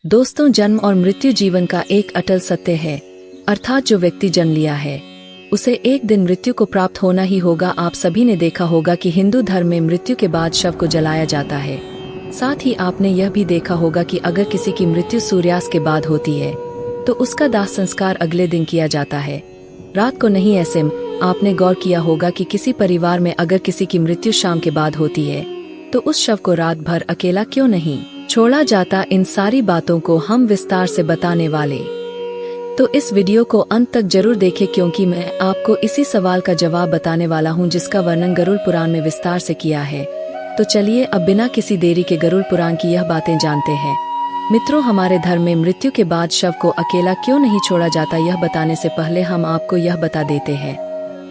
दोस्तों, जन्म और मृत्यु जीवन का एक अटल सत्य है। अर्थात जो व्यक्ति जन्म लिया है उसे एक दिन मृत्यु को प्राप्त होना ही होगा। आप सभी ने देखा होगा कि हिंदू धर्म में मृत्यु के बाद शव को जलाया जाता है। साथ ही आपने यह भी देखा होगा कि अगर किसी की मृत्यु सूर्यास्त के बाद होती है तो उसका दाह संस्कार अगले दिन किया जाता है, रात को नहीं। ऐसे में आपने गौर किया होगा कि किसी परिवार में अगर किसी की मृत्यु शाम के बाद होती है तो उस शव को रात भर अकेला क्यों नहीं छोड़ा जाता। इन सारी बातों को हम विस्तार से बताने वाले, तो इस वीडियो को अंत तक जरूर देखें, क्योंकि मैं आपको इसी सवाल का जवाब बताने वाला हूं जिसका वर्णन गरुड़ पुराण में विस्तार से किया है। तो चलिए अब बिना किसी देरी के गरुड़ पुराण की यह बातें जानते हैं। मित्रों, हमारे धर्म में मृत्यु के बाद शव को अकेला क्यों नहीं छोड़ा जाता, यह बताने से पहले हम आपको यह बता देते हैं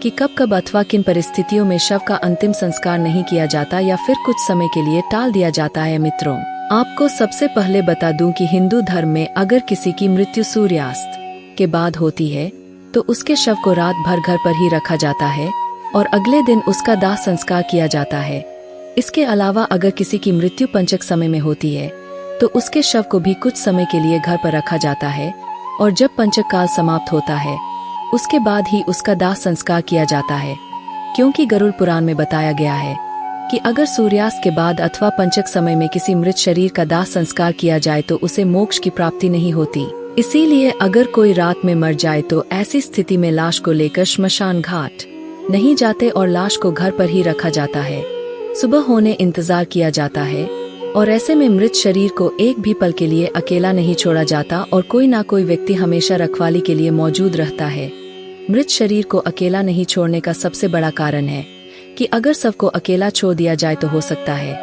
कि कब कब अथवा किन परिस्थितियों में शव का अंतिम संस्कार नहीं किया जाता या फिर कुछ समय के लिए टाल दिया जाता है। मित्रों, आपको सबसे पहले बता दूं कि हिंदू धर्म में अगर किसी की मृत्यु सूर्यास्त के बाद होती है तो उसके शव को रात भर घर पर ही रखा जाता है और अगले दिन उसका दाह संस्कार किया जाता है। इसके अलावा अगर किसी की मृत्यु पंचक समय में होती है तो उसके शव को भी कुछ समय के लिए घर पर रखा जाता है और जब पंचक काल समाप्त होता है उसके बाद ही उसका दाह संस्कार किया जाता है। क्योंकि गरुड़ पुराण में बताया गया है कि अगर सूर्यास्त के बाद अथवा पंचक समय में किसी मृत शरीर का दाह संस्कार किया जाए तो उसे मोक्ष की प्राप्ति नहीं होती। इसीलिए अगर कोई रात में मर जाए तो ऐसी स्थिति में लाश को लेकर श्मशान घाट नहीं जाते और लाश को घर पर ही रखा जाता है। सुबह होने इंतजार किया जाता है और ऐसे में मृत शरीर को एक भी पल के लिए अकेला नहीं छोड़ा जाता और कोई ना कोई व्यक्ति हमेशा रखवाली के लिए मौजूद रहता है। मृत शरीर को अकेला नहीं छोड़ने का सबसे बड़ा कारण है कि अगर सबको अकेला छोड़ दिया जाए तो हो सकता है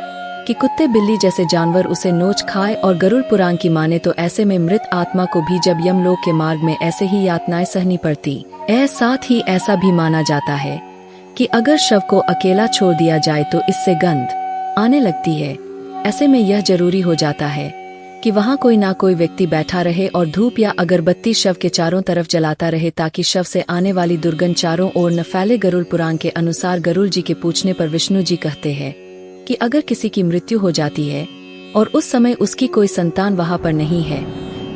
कि कुत्ते बिल्ली जैसे जानवर उसे नोच खाए। और गरुड़ पुराण की माने तो ऐसे में मृत आत्मा को भी जब यमलोक के मार्ग में ऐसे ही यातनाएं सहनी पड़ती है। साथ ही ऐसा भी माना जाता है कि अगर शव को अकेला छोड़ दिया जाए तो इससे गंध आने लगती है। ऐसे में यह जरूरी हो जाता है कि वहाँ कोई ना कोई व्यक्ति बैठा रहे और धूप या अगरबत्ती शव के चारों तरफ जलाता रहे ताकि शव से आने वाली दुर्गंध चारों ओर न फैले। गरुड़ पुराण के अनुसार गरुड़ जी के पूछने पर विष्णु जी कहते हैं कि अगर किसी की मृत्यु हो जाती है और उस समय उसकी कोई संतान वहाँ पर नहीं है,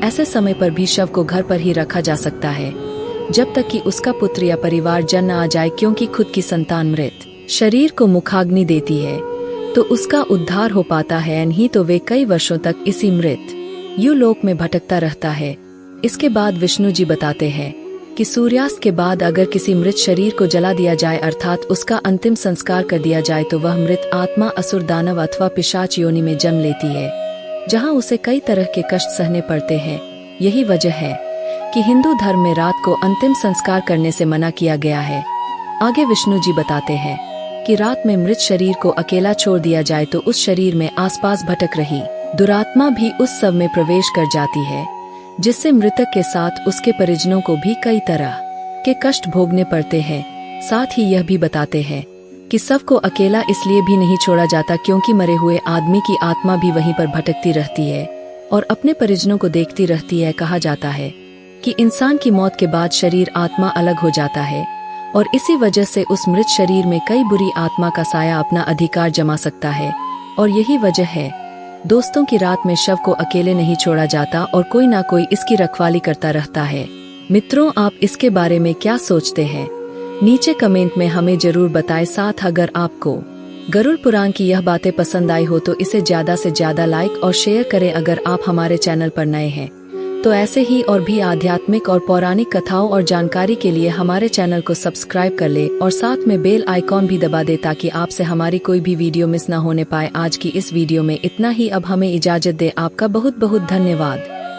ऐसे समय पर भी शव को घर पर ही रखा जा सकता है जब तक कि उसका पुत्र या परिवार जन न आ जाए। क्योंकि खुद की संतान मृत शरीर को मुखाग्नि देती है तो उसका उद्धार हो पाता है, नहीं तो वे कई वर्षों तक इसी मृत यू लोक में भटकता रहता है। इसके बाद विष्णु जी बताते हैं कि सूर्यास्त के बाद अगर किसी मृत शरीर को जला दिया जाए अर्थात उसका अंतिम संस्कार कर दिया जाए तो वह मृत आत्मा असुर दानव अथवा पिशाच योनि में जन्म लेती है, जहां उसे कई तरह के कष्ट सहने पड़ते हैं। यही वजह है कि हिंदू धर्म में रात को अंतिम संस्कार करने से मना किया गया है। आगे विष्णु जी बताते हैं कि रात में मृत शरीर को अकेला छोड़ दिया जाए तो उस शरीर में आसपास भटक रही दुरात्मा भी उस शव में प्रवेश कर जाती है, जिससे मृतक के साथ उसके परिजनों को भी कई तरह के कष्ट भोगने पड़ते हैं। साथ ही यह भी बताते हैं कि शव को अकेला इसलिए भी नहीं छोड़ा जाता क्योंकि मरे हुए आदमी की आत्मा भी वहीं पर भटकती रहती है और अपने परिजनों को देखती रहती है। कहा जाता है कि इंसान की मौत के बाद शरीर आत्मा अलग हो जाता है और इसी वजह से उस मृत शरीर में कई बुरी आत्मा का साया अपना अधिकार जमा सकता है। और यही वजह है दोस्तों की रात में शव को अकेले नहीं छोड़ा जाता और कोई ना कोई इसकी रखवाली करता रहता है। मित्रों, आप इसके बारे में क्या सोचते हैं? नीचे कमेंट में हमें जरूर बताएं। साथ अगर आपको गरुड़ पुराण की यह बातें पसंद आई हो तो इसे ज्यादा से ज्यादा लाइक और शेयर करें। अगर आप हमारे चैनल पर नए हैं तो ऐसे ही और भी आध्यात्मिक और पौराणिक कथाओं और जानकारी के लिए हमारे चैनल को सब्सक्राइब कर ले और साथ में बेल आइकॉन भी दबा दे ताकि आपसे हमारी कोई भी वीडियो मिस न होने पाए। आज की इस वीडियो में इतना ही। अब हमें इजाजत दे। आपका बहुत बहुत धन्यवाद।